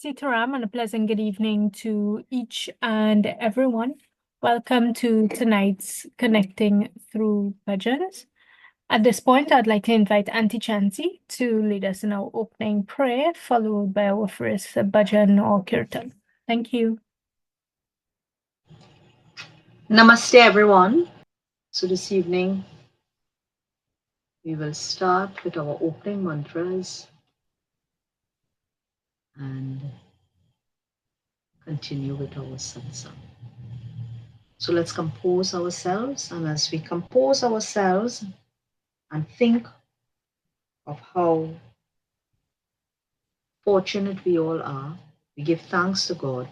Sitaram, and a pleasant good evening to each and everyone. Welcome to tonight's Connecting Through Bhajans. At this point, I'd like to invite Auntie Chancy to lead us in our opening prayer, followed by our first bhajan or kirtan. Thank you. Namaste everyone. So this evening we will start with our opening mantras and continue with our satsang. So let's compose ourselves, and as we compose ourselves and think of how fortunate we all are, we give thanks to God,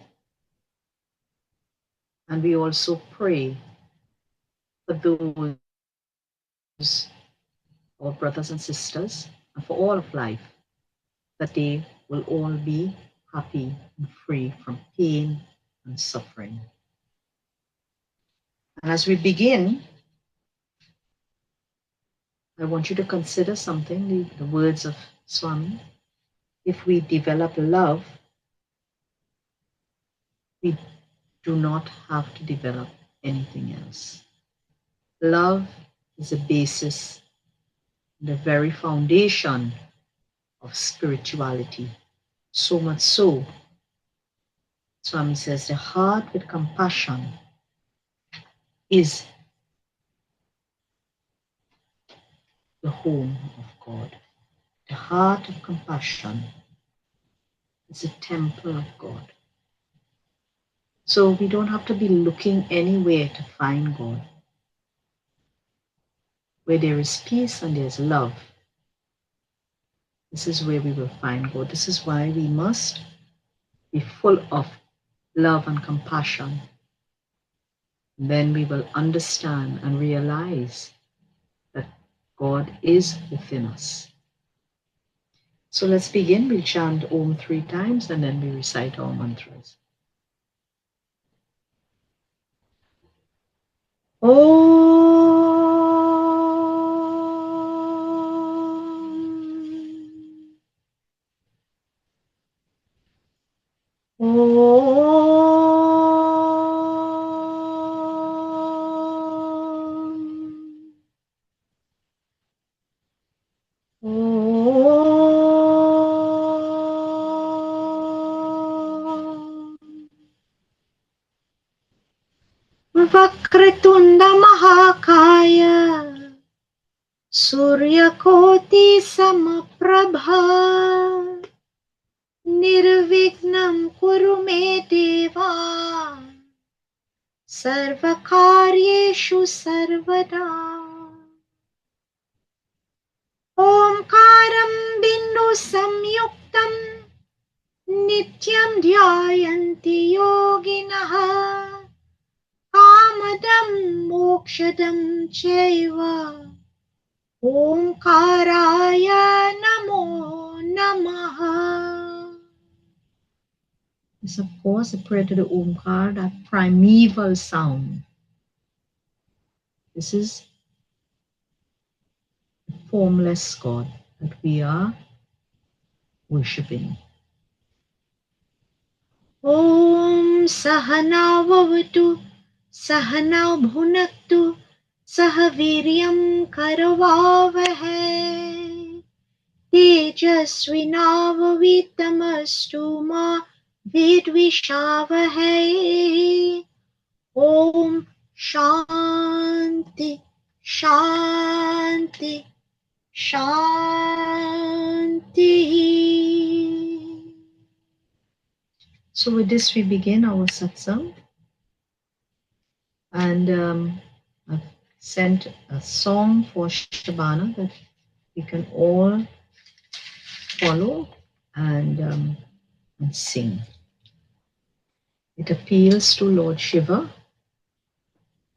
and we also pray for those, our brothers and sisters, and for all of life, that they will all be happy and free from pain and suffering. And as we begin, I want you to consider something, the words of Swami. If we develop love, we do not have to develop anything else. Love is the basis, the very foundation of spirituality. So much so, Swami says, the heart with compassion is the home of God. The heart of compassion is a temple of God. So we don't have to be looking anywhere to find God. Where there is peace and there's love, this is where we will find God. This is why we must be full of love and compassion. Then we will understand and realize that God is within us. So let's begin. We'll chant Om 3 times and then we recite our mantras. Om. Vakratunda महाकाय सूर्यकोटि समप्रभा निर्विघ्नं कुरु मे देवा सर्वकार्येषु सर्वदा ओंकारं बिन्दु संयुक्तं नित्यं ध्यायन्ति योगिनः कामदं मोक्षदं चैव ओंकाराय नमो नमः. This is of course a prayer to the Omkar, that primeval sound. This is the formless God that we are worshipping. Om Sahana Vavatu Sahana Bhunaktu Sahaviryam Karavavahai Tejasvinavavitamastu ma Vidvishavahai. Om Shanti Shanti Shanti. So with this we begin our satsang, and I've sent a song for Shabana that we can all follow and sing. It appeals to Lord Shiva,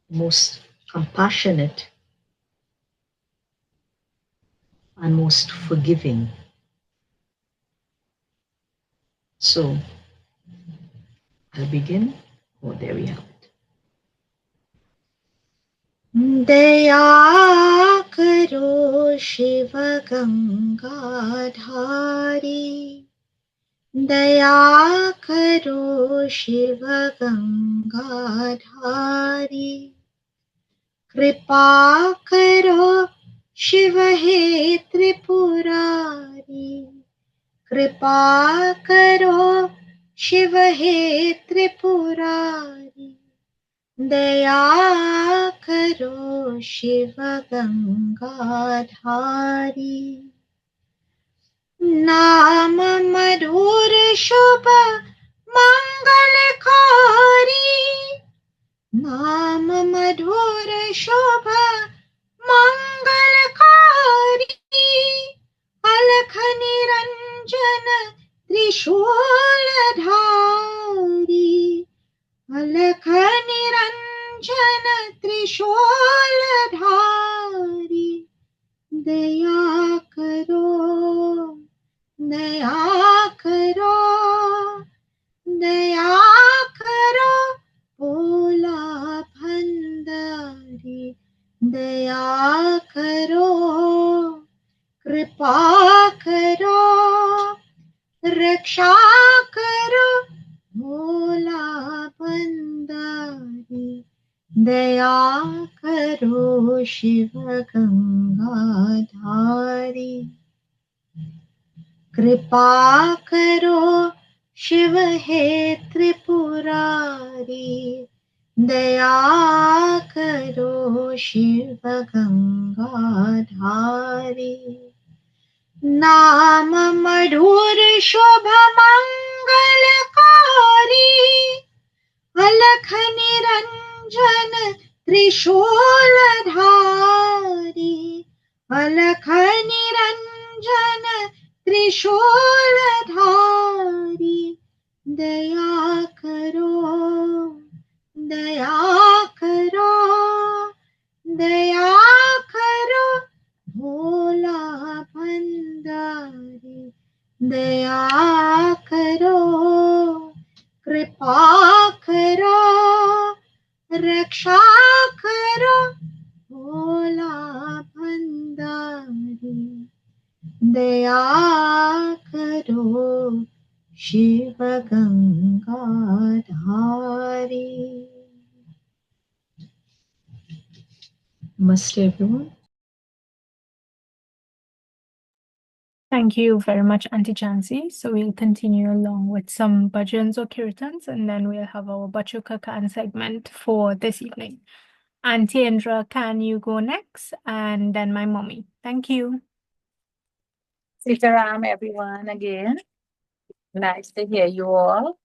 most compassionate and most forgiving. So I'll begin. Oh, there we have it. दया करो शिव गंगाधारी दया करो शिव गंगाधारी, कृपा करो शिव हे त्रिपुरारी, कृपा करो शिव हे त्रिपुरारी, दया करो शिव गंगाधारी। नाम मधुर शुभ मंगलकारी, नाम मधुर शुभ मंगलकारी, अलख निरंजन त्रिशूलधारी, अलख निरंजन त्रिशूलधारी, दया करो, दया करो, दया करो भोला भंडारी, दया करो, कृपा करो, रक्षा करो भोला भंडारी, दया करो शिव गंगाधारी, कृपा करो शिव हे त्रिपुरारी, दया करो शिव गंगाधारी। नाम मधुर शुभ मंगलकारी, अलख निरंजन त्रिशूलधारी, अलख निरंजन त्रिशूलधारी, दया करो, दया करो, दया करो भोला भंडारी, दया करो, कृपा करो, रक्षा करो भोला भंडारी, दया करो Shiv Gangadhari. Namaste everyone. Thank you very much, Auntie Chancy. So we'll continue along with some bhajans or kirtans, and then we'll have our Bachuka Khan segment for this evening. Auntie Indra, can you go next? And then my mommy. Thank you. Sitaram, everyone, again. Nice to hear you all.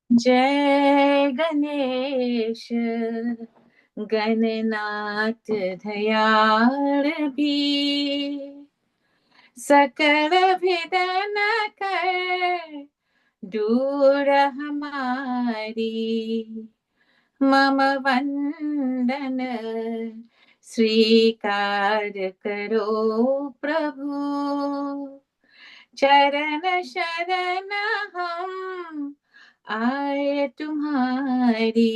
जय गणेश गणनाथ दयाल भी, सकल विघ्न कर दूर हमारी, मम वंदन स्वीकार करो प्रभु, चरण शरण हम आए तुम्हारी।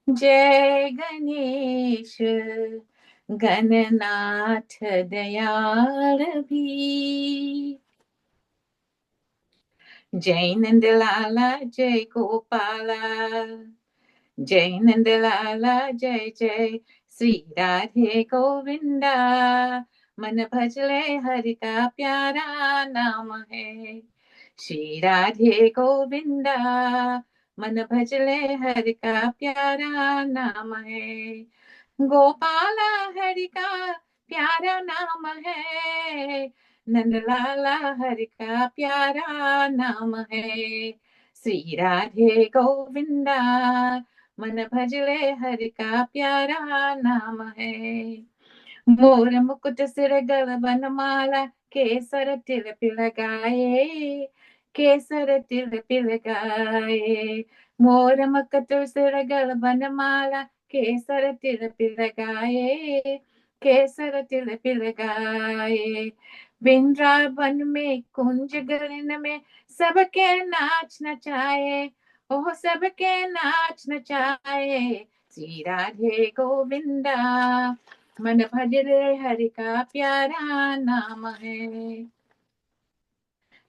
जय गणेश गणनाथ दयाल भी, जय नंद लाला जय गोपाला, जय नंद लाला जय जय श्री राधे गोविंदा, मन भजले हरि का प्यारा नाम है, श्री राधे गोविंदा, मन भजले हरि का प्यारा नाम है, गोपाला हरि का प्यारा नाम है, नंदलाला हरि का प्यारा नाम है, श्री राधे गोविंदा, मन भजले हरि का प्यारा नाम है, मोर मुकुट सिर गल माला, केसर तिल पिल गाये, केसर तिल पिल गाये, मोर मुकुट सिर गल माला, केसर तिल पिल गाये, केसर तिल पिल गाये, वृंदावन में कुंज गलन में सबके नाच नचाए, ओह सबके नाच नचाए, श्री राधे गोविंदा, मन भज रे हरि का प्यारा नाम है।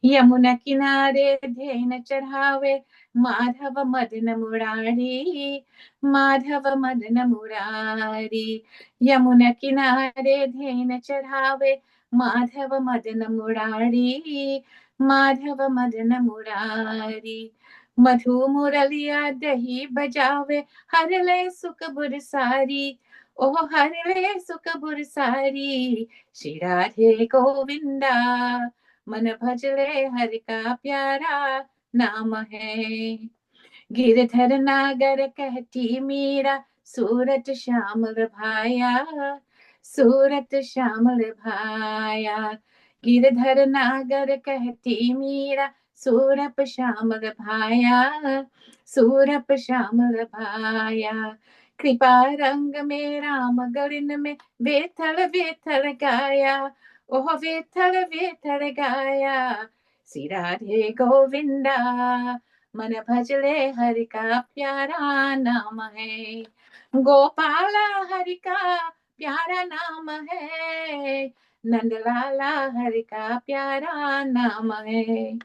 यमुना किनारे धेन चढ़ावे, माधव मदन मुरारी, माधव मदन मुरारी। यमुना किनारे धेन चढ़ावे, माधव मदन मुरारी, माधव मदन मुरारी। मधु मुरलिया दही बजावे, हर ले सुख बुर सारी, ओह हर ले सुख बुर सारी। श्री राधे गोविंदा, मन भजले हरि का प्यारा नाम है। गिरधर नागर कहती मीरा, सूरत श्यामल भाया, सूरत श्यामल भाया। गिरधर नागर कहती मीरा, सूरप श्यामल भाया, सूरप श्यामल भाया। कृपा रंग में राम गलिन में, वेथल वेथल गाया, ओह वेथल वेथल गाया। श्री राधे गोविंदा, मन भजले हरि का प्यारा नाम है। गोपाला हरि का प्यारा नाम है, नंदलाला हरि का प्यारा नाम है।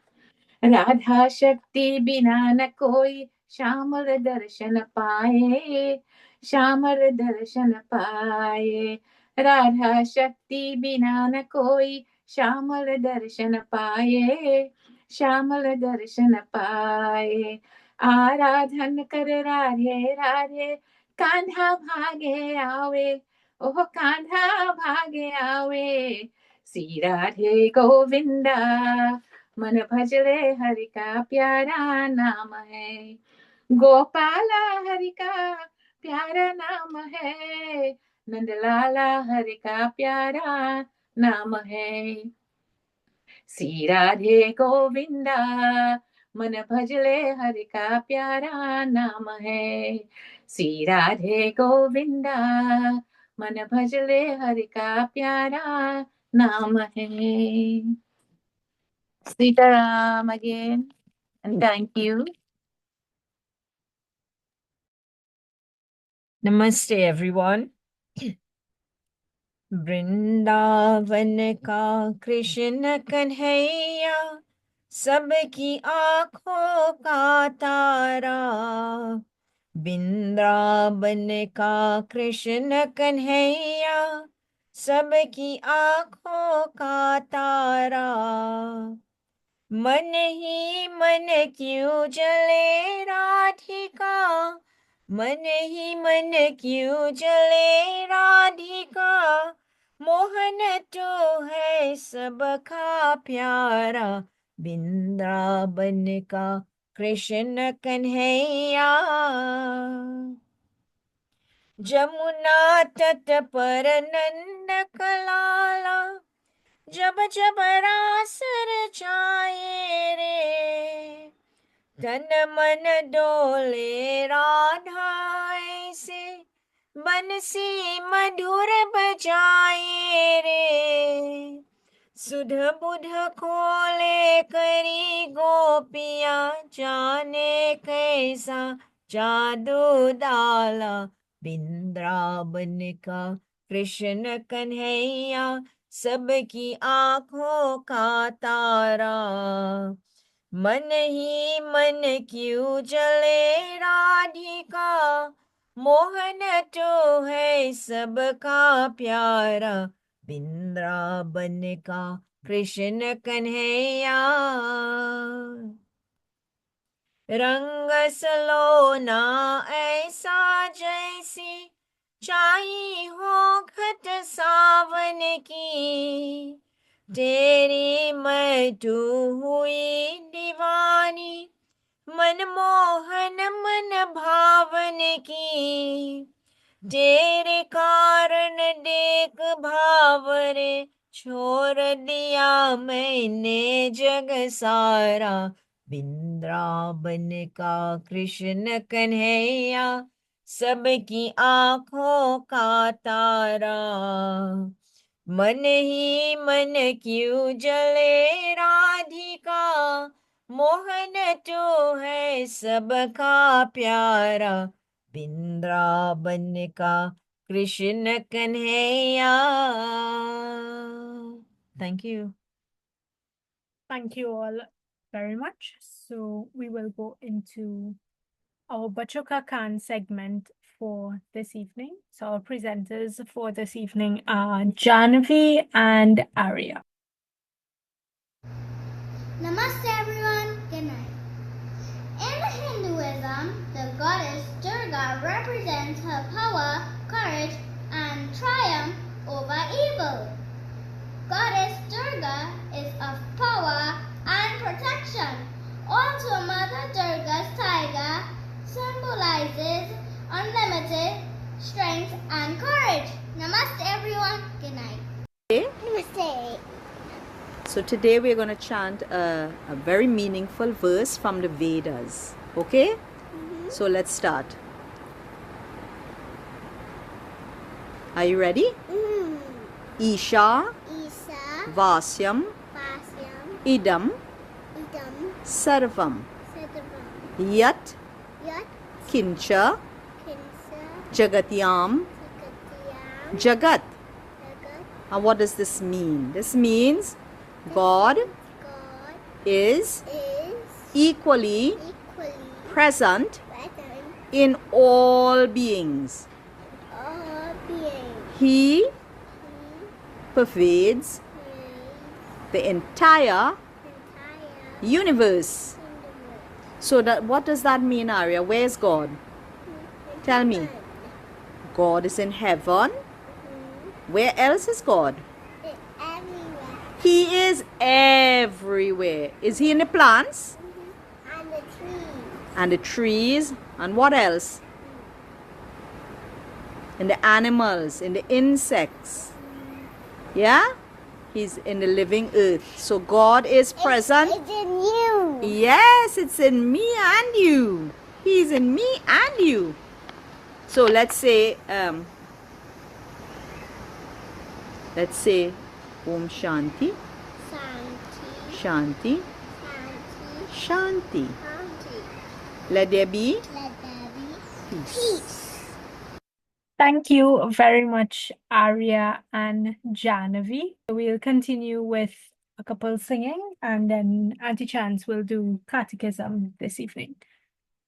राधा शक्ति बिना न कोई, श्यामल दर्शन पाए, श्यामल दर्शन पाए। राधा शक्ति बिना न कोई, श्यामल दर्शन पाए, श्यामल दर्शन पाए। आराधन कर राधे राधे, कान्हा भागे आवे, ओह कान्हा भागे आवे। श्री राधे गोविंदा, मन भजले हरि का प्यारा नाम है। गोपाला हरि का प्यारा नाम है, नंदलाला हरि का प्यारा नाम है। श्री राधे गोविंदा, मन भजले हरि का प्यारा नाम है। श्री राधे गोविंदा, मन भजले हरि का प्यारा नाम है। Sitaram again, and thank you. Namaste, everyone. Vrindavan का कृष्ण कन्हैया, सबकी आंखों का तारा। वृंदावन का कृष्ण कन्हैया, सबकी आंखों का तारा। मन ही मन क्यों जले राधिका, मन ही मन क्यों जले राधिका। मोहन तो है सबका प्यारा, वृंदावन का कृष्ण कन्हैया। जमुना तट पर नंद कलाला, जब जब रास रचाए रे। तन मन डोले राधा ऐसे, बंसी मधुर बजाए रे। सुध बुध खोले करी गोपिया, जाने कैसा जादू डाला। वृंदावन का कृष्ण कन्हैया, सबकी आंखों का तारा। मन ही मन क्यों जले राधिका, मोहन तो है सबका प्यारा। वृंदावन का कृष्ण कन्हैया। रंग सलोना ऐसा जैसी, चाई हो घट सावन की। तेरी मैं तू हुई दीवानी, मनमोहन मन भावन की। तेरे कारण देख भावरे, छोड़ दिया मैंने जग सारा। वृंदावन का कृष्ण कन्हैया, सबकी आंखों का तारा। मन ही मन क्यों जले राधिका, मोहन तो है सबका प्यारा। वृंदावन का Krishna Kanhaiya. Thank you. Thank you all very much. So we will go into our Bacho Ka Khan segment for this evening. So our presenters for this evening are Janavi and Arya. Namaste everyone, good night. In Hinduism, the goddess Durga represents her power, courage, and triumph over evil. Goddess Durga is of power and protection. Also, Mother Durga's tiger symbolizes unlimited strength and courage. Namaste everyone, good night. Namaste. So today we're going to chant a very meaningful verse from the Vedas. Okay? So let's start. Are you ready? Isha Isa, Vasyam Vasyam, Idam Idam, Sarvam Sadavam, Yat Yat, Kincha Kinsa, Jagatyam Sakatyam, Jagat. Jagat, And what does this mean? This means God God is is equally equally present present in all beings. all beings. He He pervades creates the entire entire universe. universe. So that what does that mean, Arya? Where is God? Tell me. God is in heaven. Where else is God? It's everywhere. He is everywhere. Is he in the plants And the trees. and the trees and what else? In the animals, in the insects. Yeah? He's in the living earth. So God is present. It's in you. Yes, it's in me and you. He's in me and you. So let's say Om Shanti, Santi, Shanti, Santi, Shanti. Santi. Let there be Let there be peace. peace. Thank you very much, Arya and Janavi. We'll continue with a couple singing, and then Auntie Chance will do catechism this evening.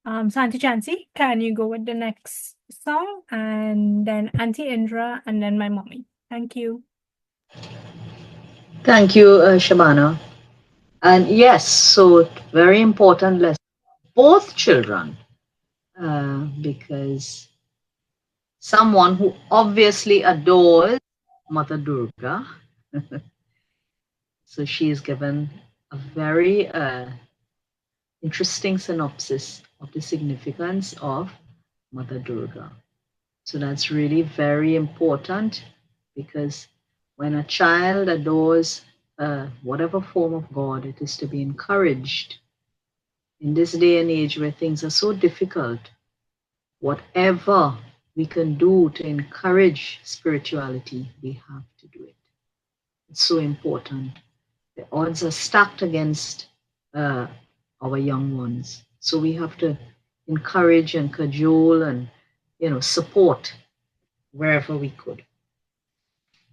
So Auntie Chansey, can you go with the next song, and then Auntie Indra, and then my mommy. Thank you. Thank you, Shabana. And yes, so very important lesson. Both children, because someone who obviously adores Mother Durga, so she is given a very interesting synopsis of the significance of Mother Durga. So that's really very important, because when a child adores whatever form of God, it is to be encouraged. In this day and age where things are so difficult, whatever we can do to encourage spirituality, we have to do it. It's so important. The odds are stacked against our young ones. So we have to encourage and cajole and, support wherever we could.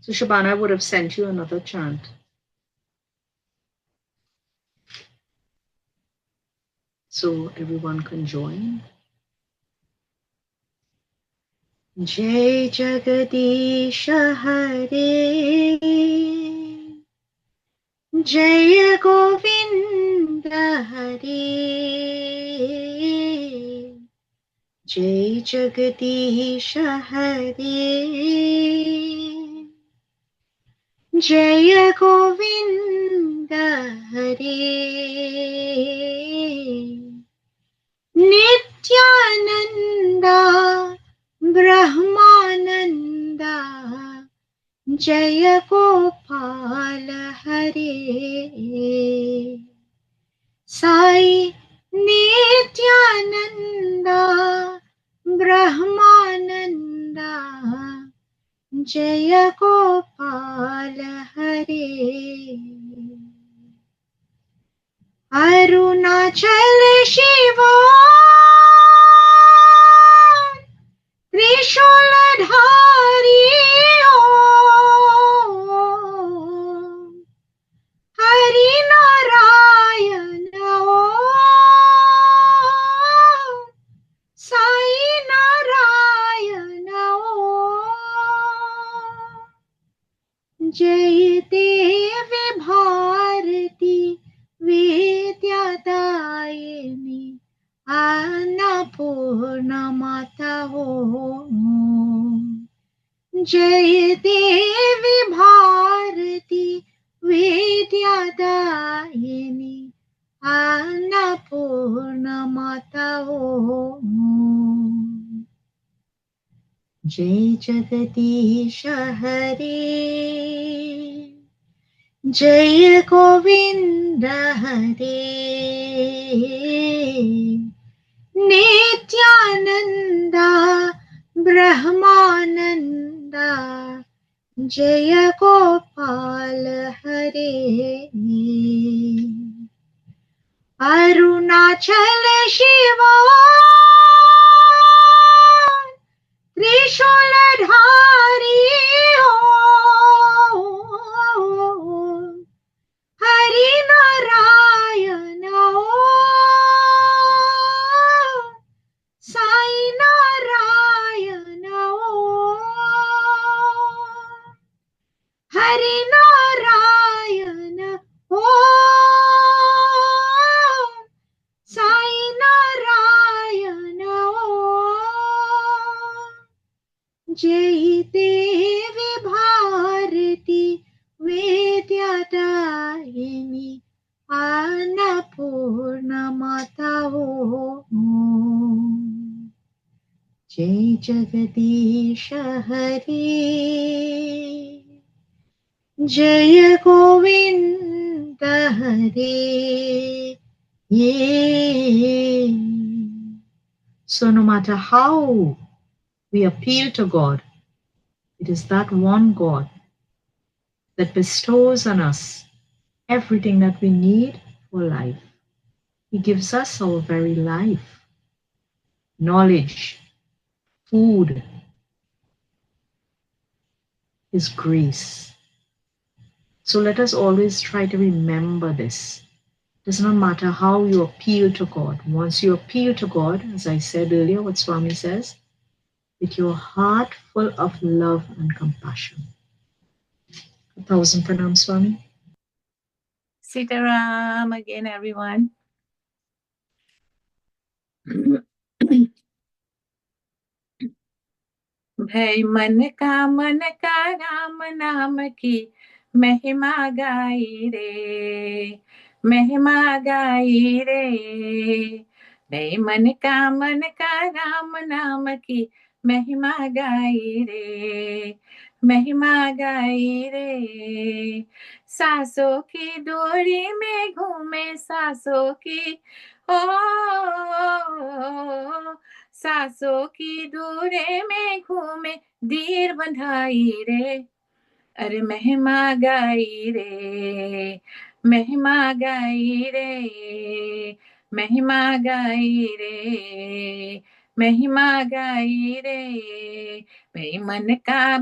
So Shabana, I would have sent you another chant. So everyone can join. Jai Jagadish Hare, Jai Govinda Hare, Jai Jagadish Hare, Jai Govinda Hare, Nityananda Brahmananda, Jaya Gopala Hare, Sai Nityananda Brahmananda, Jaya Gopala Hare, Arunachal Shiva, जय देवी भारती विद्यादायिनी अन्नपूर्णा माता हो। जय देवी भारती विद्यादायिनी अन्नपूर्णा माता हो। जय जगदीश हरे, जय गोविंद हरे, नित्यानंदा ब्रह्मानंदा, जय गोपाल हरे। अरुणाचल शिवा त्रिशूलधारी हो, हरि नारायण हो, साई नारायण हो, हरि नारायण हो, साई नारायण हो। जय देवी भारती विद्यादायिनी अन्नपूर्णा माता हो। जय जगदीश हरे, जय गोविंद हरे। So no matter how we appeal to God, it is that one God that bestows on us everything that we need for life. He gives us our very life, knowledge, food, His grace. So let us always try to remember this. It does not matter how you appeal to God. Once you appeal to God, as I said earlier, what Swami says, with your heart full of love and compassion. 1,000 pranam, Swami. Sitaram again, everyone. भय मन का राम नाम की महिमा गाई रे, महिमा गाई रे। भय मन का राम नाम की महिमा गाई रे, महिमा गाई रे। सांसों की डोरी में घूमे सांसों की, ओ सांसों की डोरे में घूमे धीर बंधाई रे। अरे महिमा गाई रे, महिमा गाई रे, महिमा गाई रे, महिमा गाई रे। भाई मन का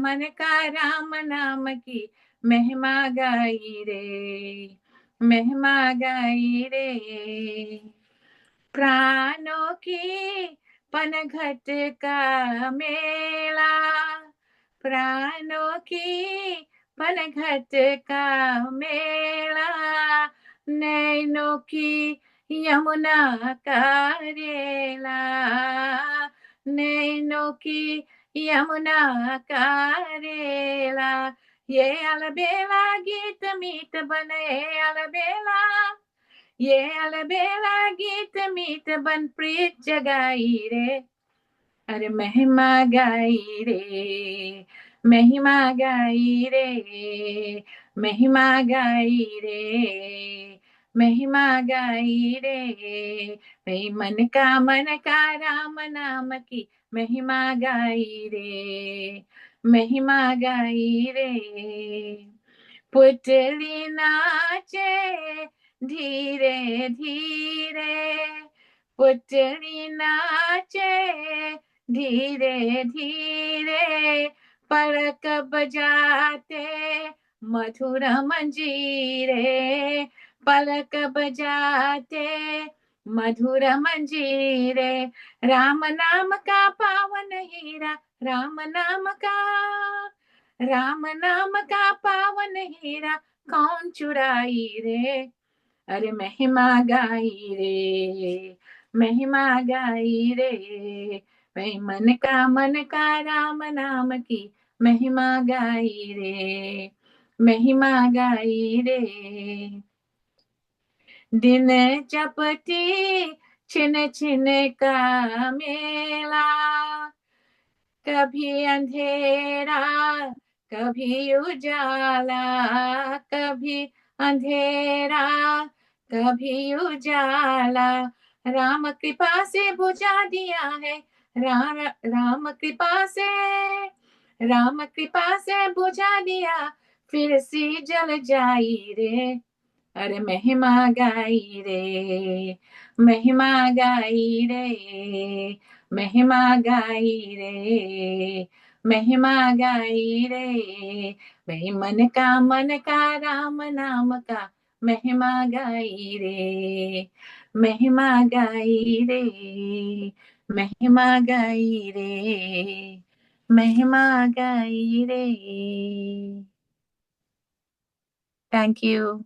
राम नाम की महिमा गाई रे, महिमा गाई रे। प्राणों की पनघट का मेला, प्राणों की पनघट का मेला। नैनों की यमुना का रेला, नैनों की यमुना का रेला। ये अलबेला गीत मीत बने अलबेला, ये अलबेला गीत मीत बन प्रीत जगाई रे। अरे महिमा गाई रे, महिमा गाई रे, महिमा गाई रे, महिमा गाई रे। भाई मन का राम नाम की महिमा गाई रे, महिमा गाई रे। पुतली नाचे धीरे धीरे, पुतली नाचे धीरे धीरे। पलक बजाते मधुर मंजीरे, पलक बजाते मधुर मंजीरे। राम नाम का पावन हीरा, राम नाम का, राम नाम का पावन हीरा कौन चुराई रे, अरे महिमा गाई रे, महिमा गाई रे, वही मन का राम नाम की महिमा गाई रे, महिमा गाई रे। दिन चपटी छिन छिन का मेला, कभी अंधेरा कभी उजाला, कभी अंधेरा कभी उजाला, राम कृपा से बुझा दिया है, राम कृपा से, राम कृपा से बुझा दिया, फिर सी जल जाई रे, अरे महिमा गाई रे, महिमा गाई रे, महिमा गाई रे, महिमा गाई रे, वही मन का राम नाम का महिमा गाई रे, महिमा गाई रे, महिमा गाई रे, महिमा गाई रे। Thank you.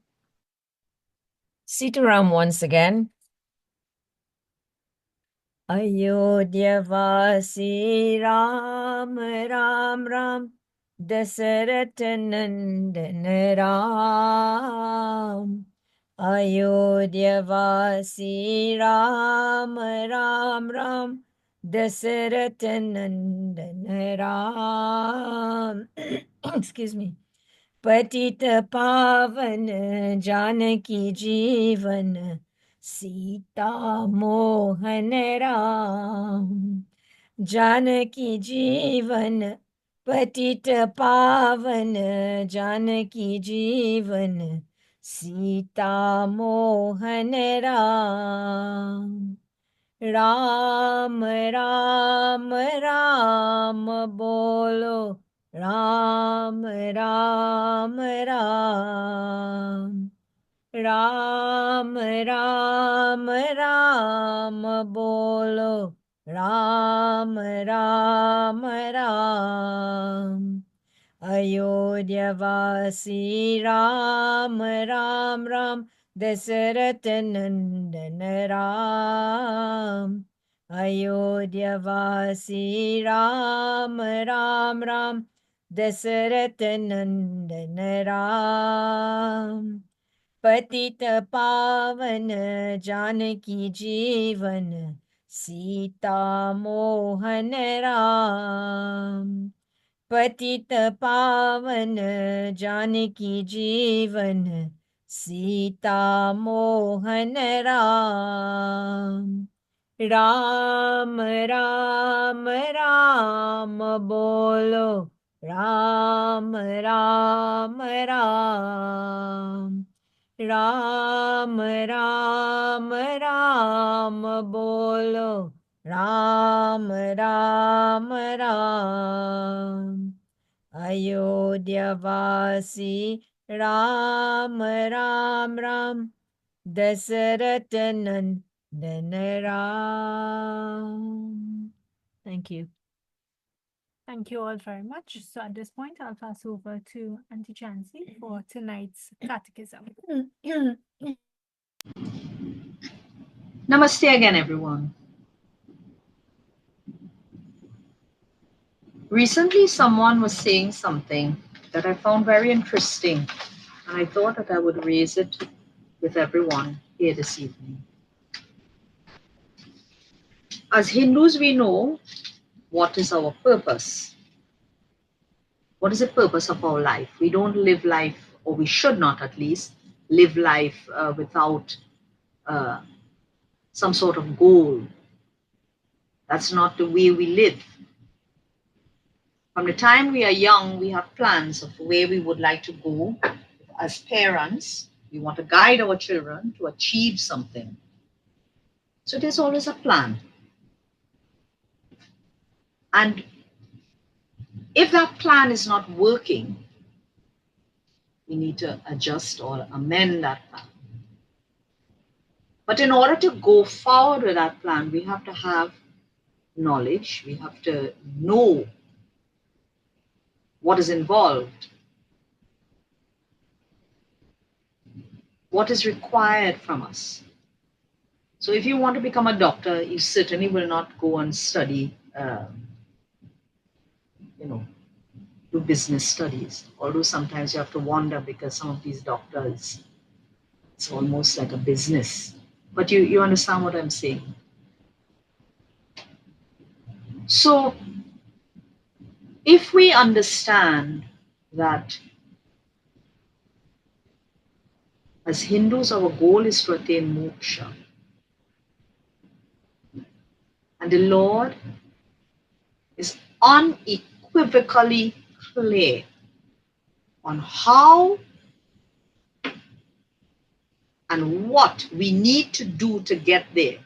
Sitaram once again. Ayodhya Vasi Ram Ram Ram Dasarata Nandan Ram. Ayodhya Vasi Ram Ram Ram Dasarata Nandan Ram. Excuse me. पतित पावन जानकी जीवन सीता मोहन राम। जानकी जीवन पतित पावन जानकी जीवन सीता मोहन राम। राम राम राम बोलो राम राम राम। राम राम राम बोलो राम राम राम। अयोध्या वासी राम राम राम दशरथ नंदन राम। अयोध्या वासी राम राम राम दशरथ नंदन राम। पतित पावन जानकी जीवन सीता मोहन राम। पतित पावन जानकी जीवन सीता मोहन राम। राम राम राम बोलो राम राम राम। राम राम राम बोलो राम राम राम। अयोध्या वासी राम राम राम दशरथ नंदन Ram. Thank you. Thank you all very much. So at this point, I'll pass over to Auntie Chancy for tonight's catechism. Namaste again, everyone. Recently, someone was saying something that I found very interesting, and I thought that I would raise it with everyone here this evening. As Hindus, we know what is our purpose. What is the purpose of our life? We don't live life, or we should not at least, live life without some sort of goal. That's not the way we live. From the time we are young, we have plans of where we would like to go. As parents, we want to guide our children to achieve something. So there's always a plan. And if that plan is not working, we need to adjust or amend that plan. But in order to go forward with that plan, we have to have knowledge. We have to know what is involved, what is required from us. So if you want to become a doctor, you certainly will not go and study, do business studies. Although sometimes you have to wonder because some of these doctors, it's almost like a business. But you understand what I'm saying. So if we understand that as Hindus, our goal is to attain moksha, and the Lord is unequivocally clear on how and what we need to do to get there.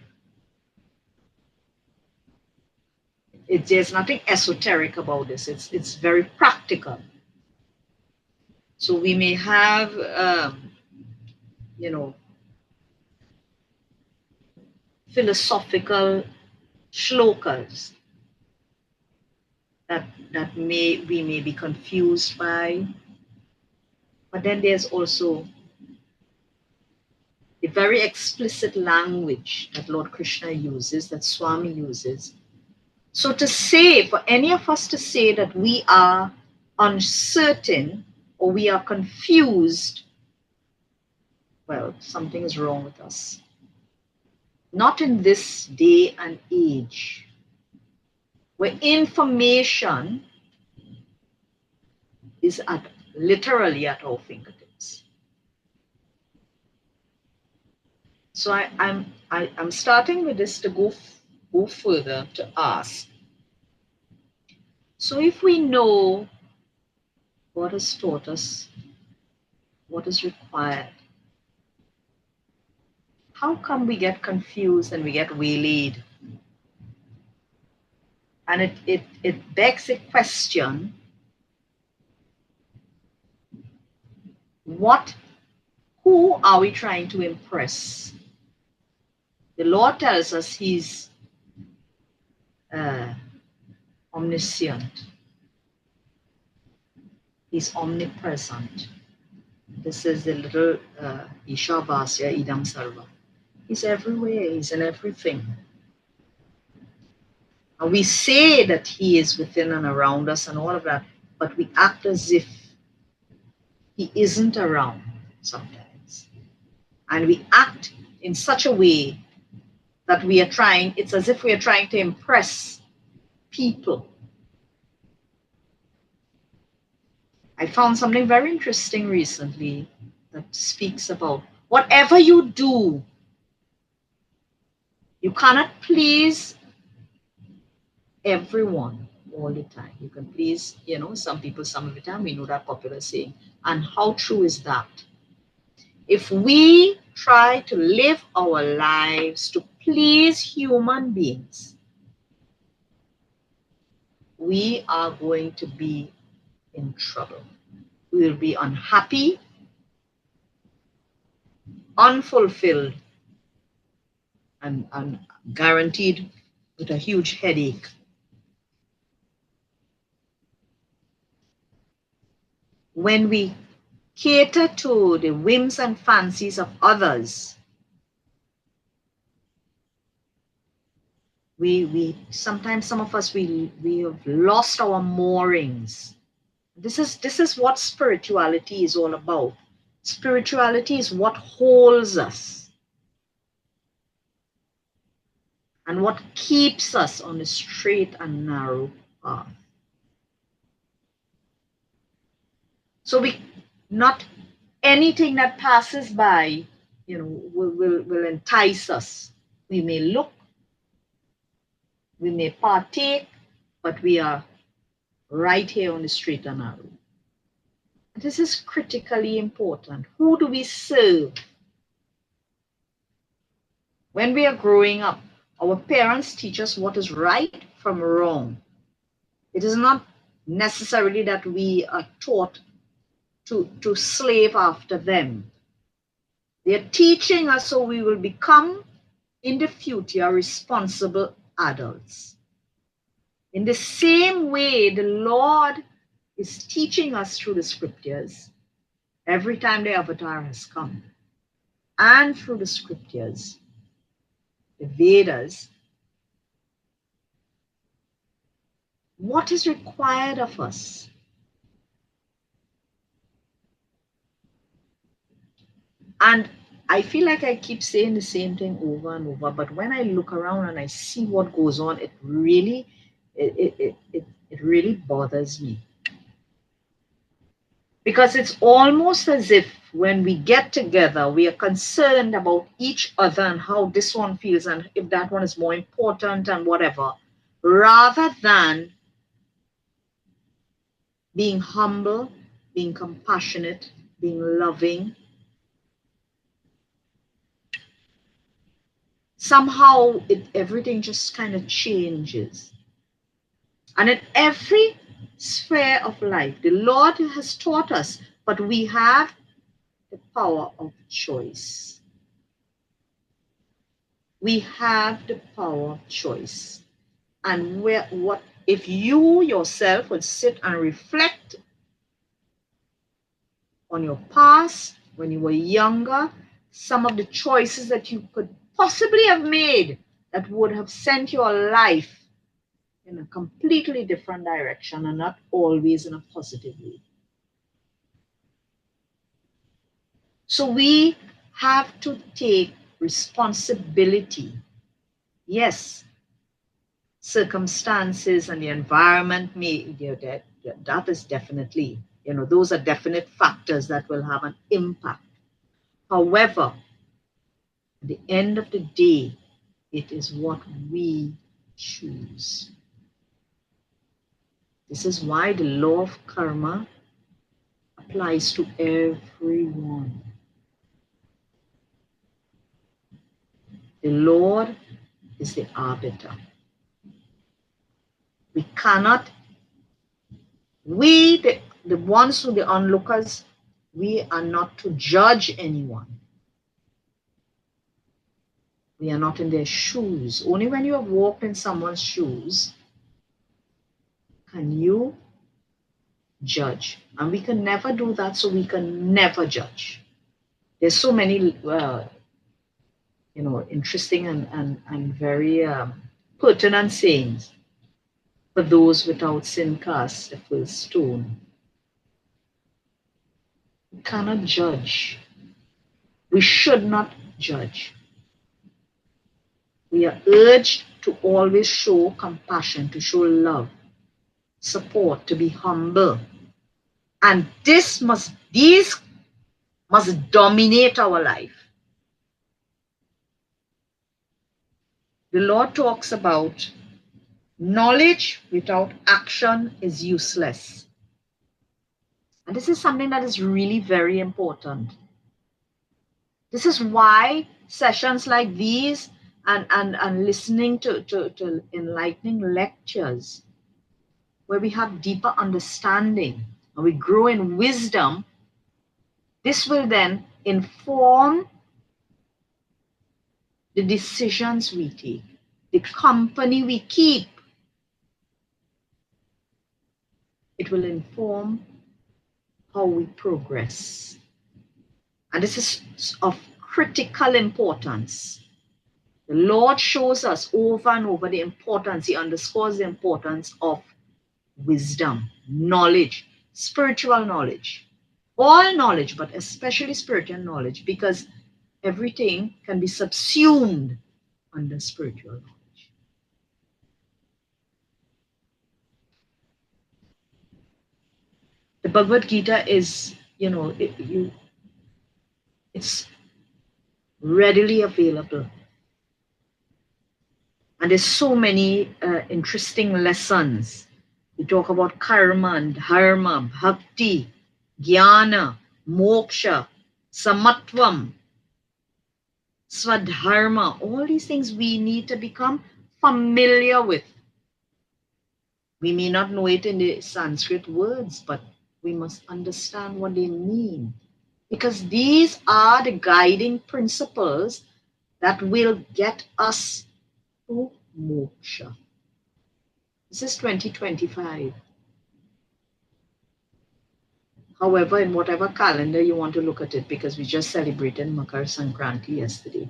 There's nothing esoteric about this. It's very practical. So we may have, philosophical shlokas that we may be confused by, but then there's also the very explicit language that Lord Krishna uses, that Swami uses. So to say, for any of us to say that we are uncertain or we are confused, well, something is wrong with us. Not in this day and age, where information is literally at our fingertips. So I'm starting with this to go further to ask. So if we know what has taught us, what is required, how come we get confused and we get waylaid? And it begs a question, who are we trying to impress? The Lord tells us he's omniscient. He's omnipresent. This is the little Ishavasya Idam Sarva. He's everywhere, he's in everything. And we say that he is within and around us and all of that, but we act as if he isn't around sometimes. And we act in such a way that it's as if we are trying to impress people. I found something very interesting recently that speaks about whatever you do, you cannot please everyone all the time. You can please, some people some of the time. We know that popular saying. And how true is that? If we try to live our lives to please human beings, we are going to be in trouble. We will be unhappy, unfulfilled, and guaranteed with a huge headache. When we cater to the whims and fancies of others, we sometimes, some of us, we have lost our moorings. This is what spirituality is all about. Spirituality is what holds us and what keeps us on the straight and narrow path. So not anything that passes by, will entice us. We may look, we may partake, but we are right here on the straight and narrow. This is critically important. Who do we serve? When we are growing up, our parents teach us what is right from wrong. It is not necessarily that we are taught to slave after them. They are teaching us so we will become, in the future, responsible adults. In the same way, the Lord is teaching us through the scriptures every time the avatar has come, and through the scriptures, the Vedas, what is required of us. And I feel like I keep saying the same thing over and over, but when I look around and I see what goes on, it really bothers me. Because it's almost as if when we get together, we are concerned about each other and how this one feels and if that one is more important and whatever, rather than being humble, being compassionate, being loving. Somehow everything just kind of changes. And in every sphere of life, the Lord has taught us, but we have the power of choice. We have the power of choice. And what if you yourself would sit and reflect on your past, when you were younger, some of the choices that you could possibly have made that would have sent your life in a completely different direction and not always in a positive way. So we have to take responsibility. Yes, circumstances and the environment that is definitely, those are definite factors that will have an impact. However, at the end of the day, it is what we choose. This is why the law of karma applies to everyone. The Lord is the arbiter. We cannot, the ones who the onlookers, we are not to judge anyone. We are not in their shoes. Only when you have walked in someone's shoes can you judge. And we can never do that, so we can never judge. There's so many, interesting and very pertinent sayings. For those without sin cast the first stone. We cannot judge. We should not judge. We are urged to always show compassion, to show love, support, to be humble. And these must dominate our life. The Lord talks about knowledge without action is useless. And this is something that is really very important. This is why sessions like these and listening to enlightening lectures, where we have deeper understanding and we grow in wisdom, this will then inform the decisions we take, the company we keep. It will inform how we progress. And this is of critical importance. The Lord shows us over and over the importance, He underscores the importance of wisdom, knowledge, spiritual knowledge. All knowledge, but especially spiritual knowledge, because everything can be subsumed under spiritual knowledge. The Bhagavad Gita is, it's readily available. And there's so many interesting lessons. We talk about karma and dharma, bhakti, jnana, moksha, samatvam, swadharma. All these things we need to become familiar with. We may not know it in the Sanskrit words, but we must understand what they mean. Because these are the guiding principles that will get us to moksha. This is 2025. However, in whatever calendar you want to look at it, because we just celebrated Makar Sankranti yesterday.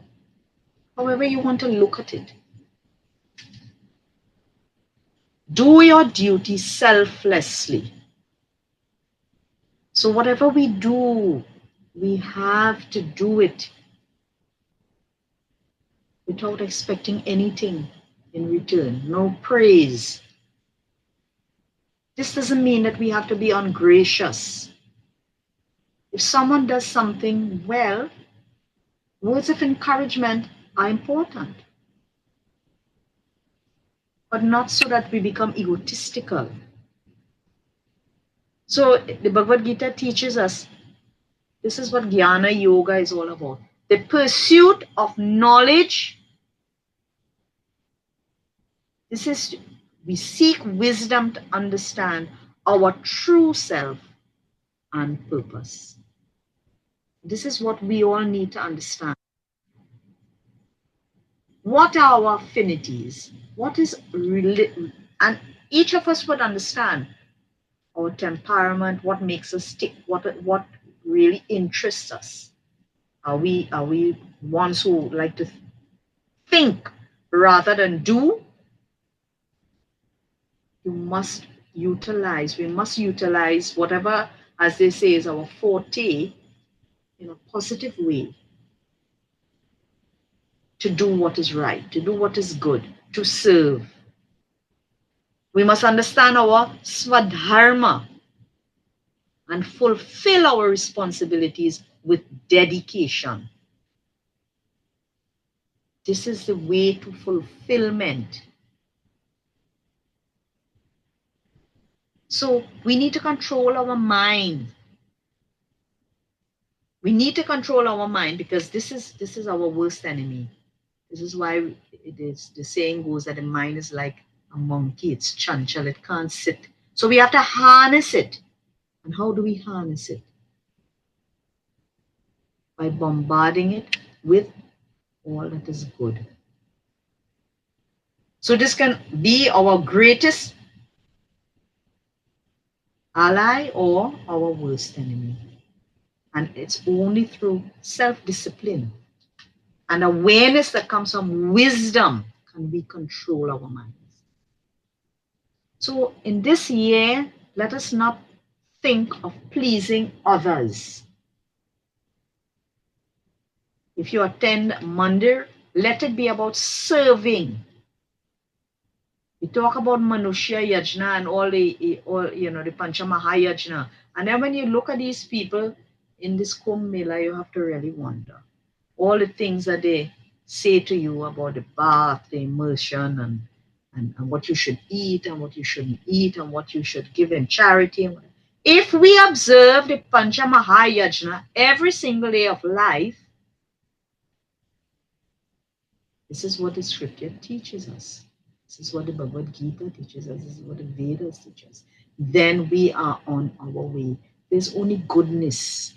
However you want to look at it. Do your duty selflessly. So whatever we do, we have to do it without expecting anything in return. No praise. This doesn't mean that we have to be ungracious. If someone does something well, words of encouragement are important. But not so that we become egotistical. So the Bhagavad Gita teaches us, this is what Jnana Yoga is all about. The pursuit of knowledge. This is, we seek wisdom to understand our true self and purpose. This is what we all need to understand. What are our affinities? What is and each of us would understand our temperament, what makes us tick, what really interests us. Are we ones who like to think rather than do? We must utilize whatever, as they say, is our forte in a positive way. To do what is right, to do what is good, to serve. We must understand our swadharma and fulfill our responsibilities with dedication. This is the way to fulfillment. So we need to control our mind. We need to control our mind because this is our worst enemy. This is why it is, the saying goes that the mind is like a monkey. It's chanchal. It can't sit. So we have to harness it. And how do we harness it? By bombarding it with all that is good. So this can be our greatest ally or our worst enemy. And it's only through self-discipline and awareness that comes from wisdom can we control our minds. So in this year, let us not think of pleasing others. If you attend Mandir, let it be about serving. We talk about Manushya Yajna and all the Pancha Mahayajna. And then when you look at these people in this Kumbh Mela, you have to really wonder. All the things that they say to you about the bath, the immersion, and what you should eat and what you shouldn't eat and what you should give in charity. If we observe the Pancha Mahayajna every single day of life, this is what the scripture teaches us. This is what the Bhagavad Gita teaches us. This is what the Vedas teach us. Then we are on our way. There's only goodness.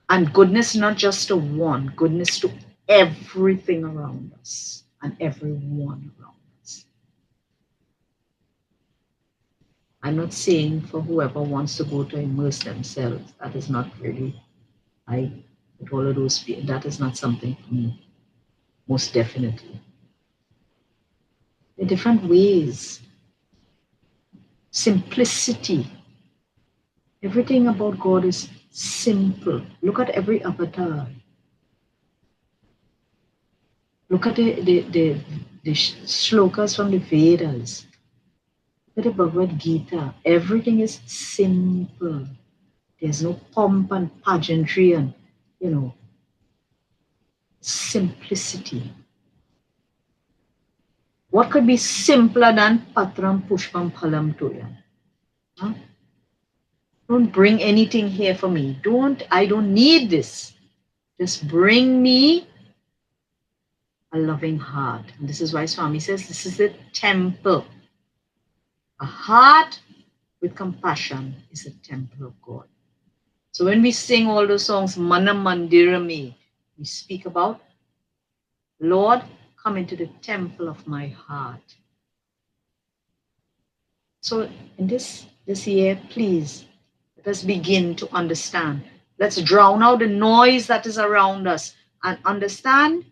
And goodness not just to one, goodness to everything around us and everyone around us. I'm not saying for whoever wants to go to immerse themselves. That is not really, with all of those people, that is not something for me. Most definitely. In different ways. Simplicity. Everything about God is simple. Look at every avatar. Look at the shlokas from the Vedas. Look at the Bhagavad Gita. Everything is simple. There's no pomp and pageantry and, simplicity. What could be simpler than Patram Pushpam Phalam Tuyam? Huh? Don't bring anything here for me. I don't need this. Just bring me a loving heart. And this is why Swami says this is the temple. A heart with compassion is a temple of God. So when we sing all those songs, Mana Mandirami, we speak about, Lord, come into the temple of my heart. So in this year, please Let us begin to understand. Let's drown out the noise that is around us and understand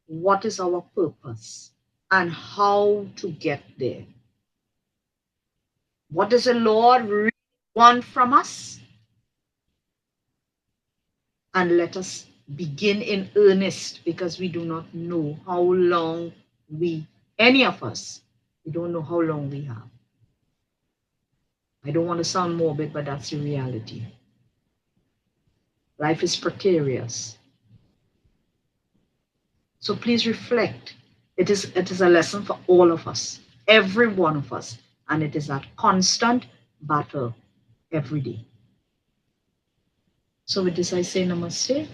what is our purpose and how to get there. What does the Lord really want from us? And let us begin in earnest, because we do not know how long any of us, we don't know how long we have. I don't want to sound morbid, but that's the reality. Life is precarious. So please reflect. It is a lesson for all of us, every one of us, and it is that constant battle every day. So with this, I say namaste.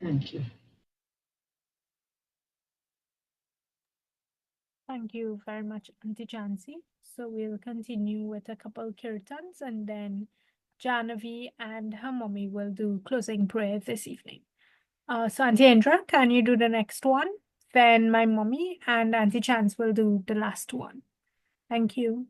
Thank you. Thank you very much, Auntie Chancy. So we'll continue with a couple kirtans, and then Janavi and her mommy will do closing prayer this evening. So Auntie Indra, can you do the next one? Then my mommy and Auntie Chance will do the last one. Thank you.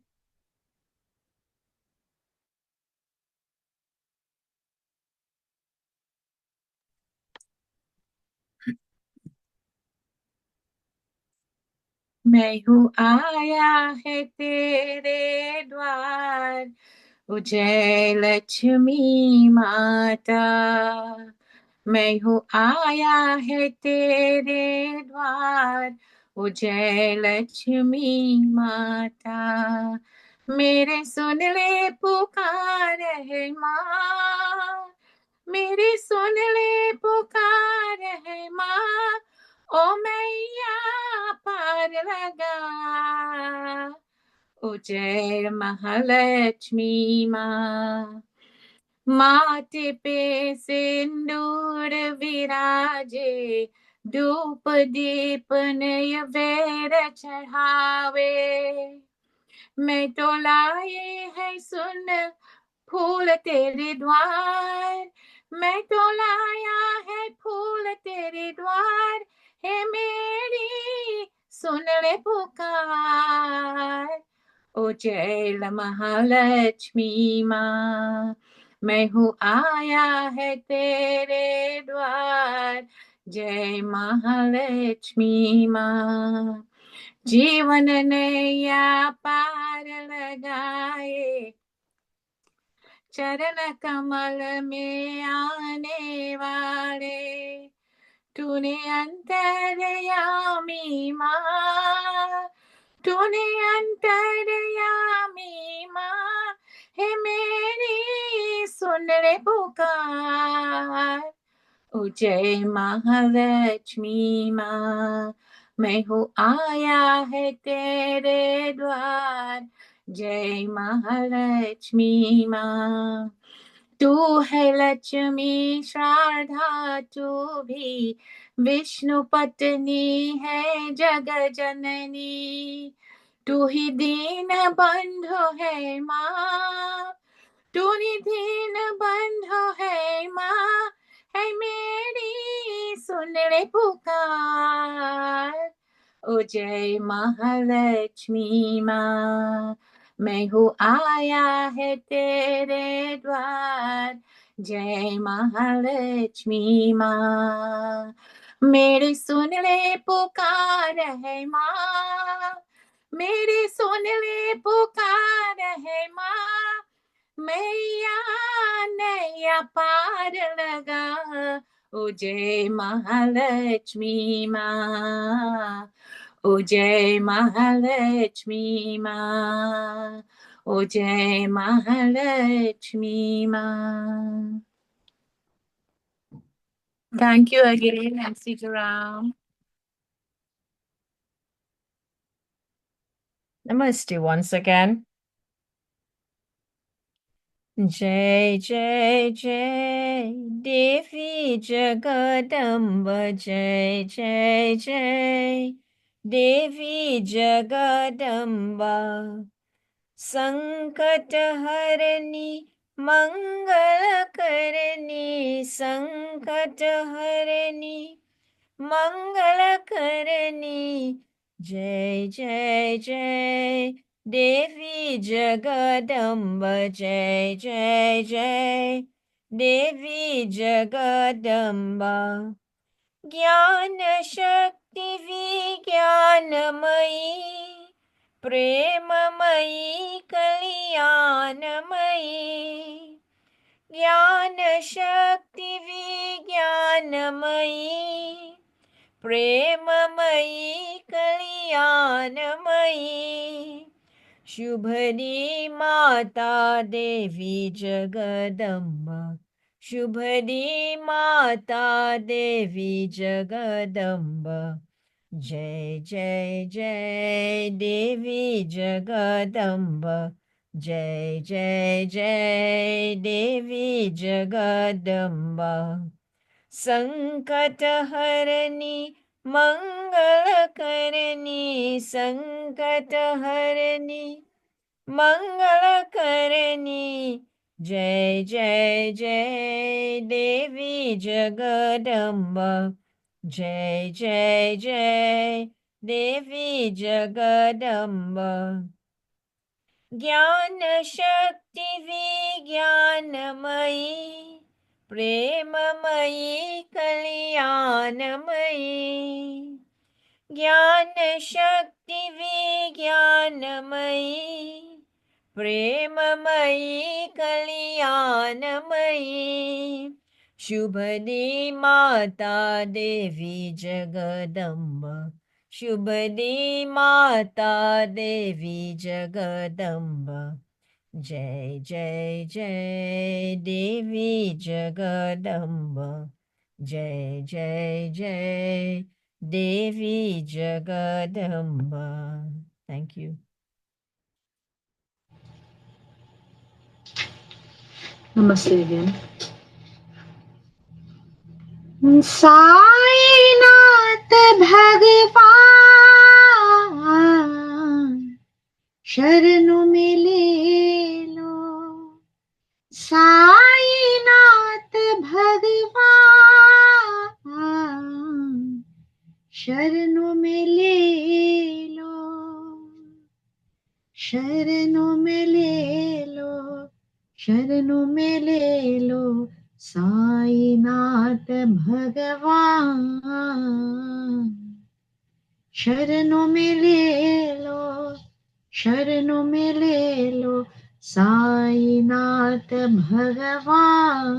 मैं हूँ आया है तेरे द्वार, जय लक्ष्मी माता। मैं हूँ आया है तेरे द्वार, जय लक्ष्मी माता। मेरे सुन ले पुकार है माँ, मेरी सुन ले पुकार है माँ, ओ मैया पार लगा, ओ जय महालक्ष्मी माँ। माथे पे सिंदूर विराजे, धूप दीप नैवेद्य चढ़ावे। मैं तो लाए है सुन फूल तेरे द्वार, मैं तो लाया है फूल तेरे द्वार, हे मेरी सुन ले पुकार, ओ जय महालक्ष्मी माँ। मैं हूँ आया है तेरे द्वार, जय महालक्ष्मी माँ। जीवन नैया पार लगाए, चरण कमल में आने वाले, तूने अंतर्यामी माँ, तूने अंतर्यामी माँ, हे मेरी सुन ले पुकार, ओ जय महालक्ष्मी माँ। मैं हूँ आया है तेरे द्वार, जय महालक्ष्मी माँ। तू है लक्ष्मी श्राद्धा तू भी, विष्णु पत्नी है जग जननी, तू ही दीन बंधु है माँ, तू ही दीन बंधु है माँ, है मेरी सुन ले पुकार, ओ जय महालक्ष्मी माँ। मैं हूँ आया है तेरे द्वार, जय महालक्ष्मी माँ। मेरी सुन ले पुकार है माँ, मेरी सुन ले पुकार है माँ, मैया नैया पार लगा, ओ जय महालक्ष्मी माँ, ओ जय महालक्ष्मी माँ, ओ जय महालक्ष्मी माँ। Thank you again, MC Ram. Namaste once again. Jai Jai Jai Devi Jagadamba, Jai Jai Jai Devi Jagadamba, Sankat Harani Mangala Karani, Sankat Harani Mangala Karani, Jai Jai Jai देवी जगदम्ब जय जय जय देवी जगदम्बा ज्ञान शक्ति विज्ञानमयी प्रेममयी कल्याणमयी ज्ञान शक्ति विज्ञानमयी प्रेममयी कल्याणमयी शुभदी माता देवी जगदम्बा शुभदी माता देवी जगदम्बा जय जय जय देवी जगदम्बा जय जय जय देवी जगदम्बा संकट हरनी मंगल करनी संकट हरनी मंगल करनी जय जय जय देवी जगदम्बा जय जय जय देवी जगदम्बा ज्ञान शक्ति विज्ञानमयी प्रेममयी कल्याणमयी ज्ञान शक्ति विज्ञानमयी प्रेममयी कल्याणमयी शुभदी माता देवी जगदम्बा शुभदी माता देवी जगदम्बा जय जय जय देवी जगदम्बा जय जय जय देवी Jagdamba thank you Namaste again. Sainath भगवान शरणों में ले लो साईनाथ भगवान शरणों में ले लो शरणों में ले लो शरणों में ले लो साईनाथ भगवान शरणों में ले लो शरणों में ले लो साईनाथ भगवान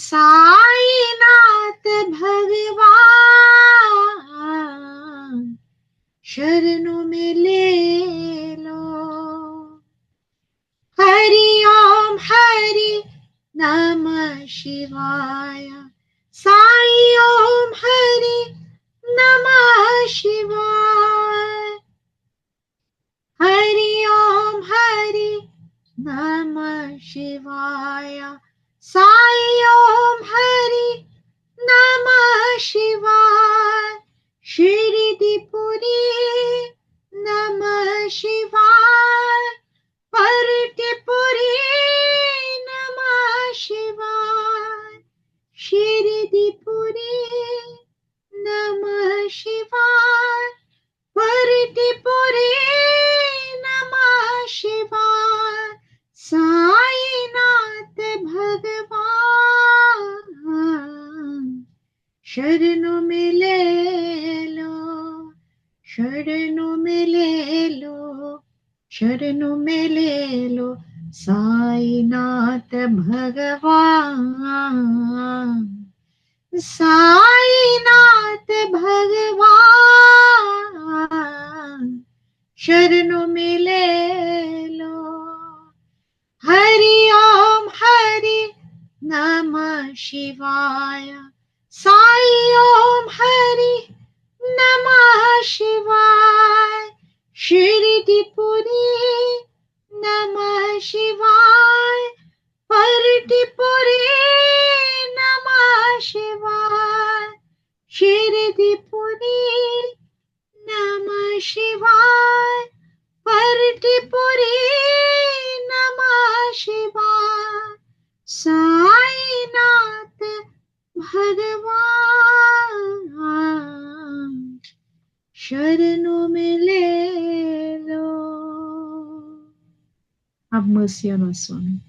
साईनाथ भगवान शरणों में ले लो हरि ओम हरि नमः शिवाय साई ओम हरि नमः शिवाय हरि ओम हरि नमः शिवाय साई ओम हरि नमः शिवाय शिरडीपुरी नमः शिवाय परटीपुरी नमः शिवाय शिरडीपुरी नमः शिवाय परटीपुरी नमः शिवाय साईनाथ भगवान शरणों में ले लो शरणों में ले लो शरणों में ले लो साईनाथ भगवान साईनाथ भगवान शरणों में ले लो हरि ओम हरि नमः शिवाय साई ओम हरि नमः शिवाय शिरडीपुरी नमः शिवाय परटीपुरी नमः शिवाय शिरडीपुरी नमः शिवाय परटीपुरी नमः शिवाय साईनाथ भगवान शरणों में ले have mercy on us, Swami.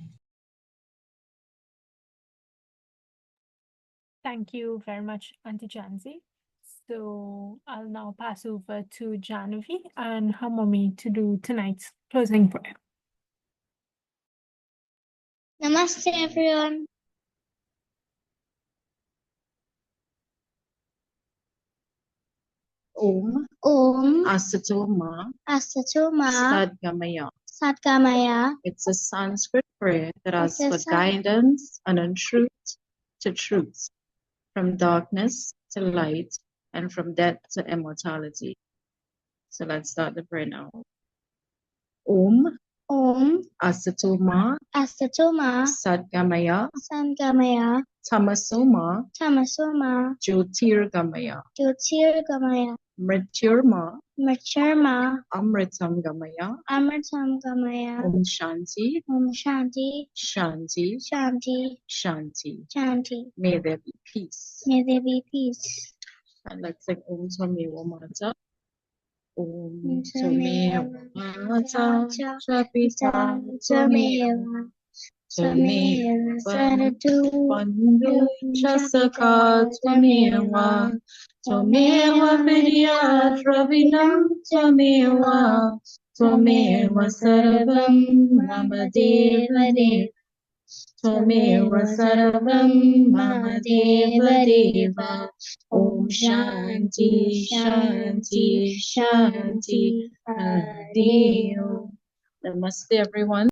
Thank you very much, Auntie Jansi. So I'll now pass over to Janavi and her mommy to do tonight's closing prayer. Namaste, everyone. Om Asatoma Asatoma Sadgamaya. Satgamaya. It's a Sanskrit prayer that asks It's a for guidance and on truth to truth, from darkness to light, and from death to immortality. So let's start the prayer now. Om Om Asatoma Asatoma Sadgamaya Sangamaya Tamasoma Tamasoma Jyotirgamaya Jyotirgamaya Mrityurma Mrityurma Amritam Gamaya. Amritam Gamaya. Om Shanti Om Shanti Shanti Shanti Shanti. Shanti. May there be peace. May there be peace. And let's sing Om Twamewa Mata. Om Twamewa Twamewa Mata Mata Chapita Twamewa Twamewa Saratu Bandhu Chasaka Twamewa Twamewa Vidyat Ravinam Twamewa Twamewa Sarvam Mama Deva Deva Twamewa Sarvam Mama Deva Deva. Om Shanti Shanti Shanti Hari Om. Namaste everyone.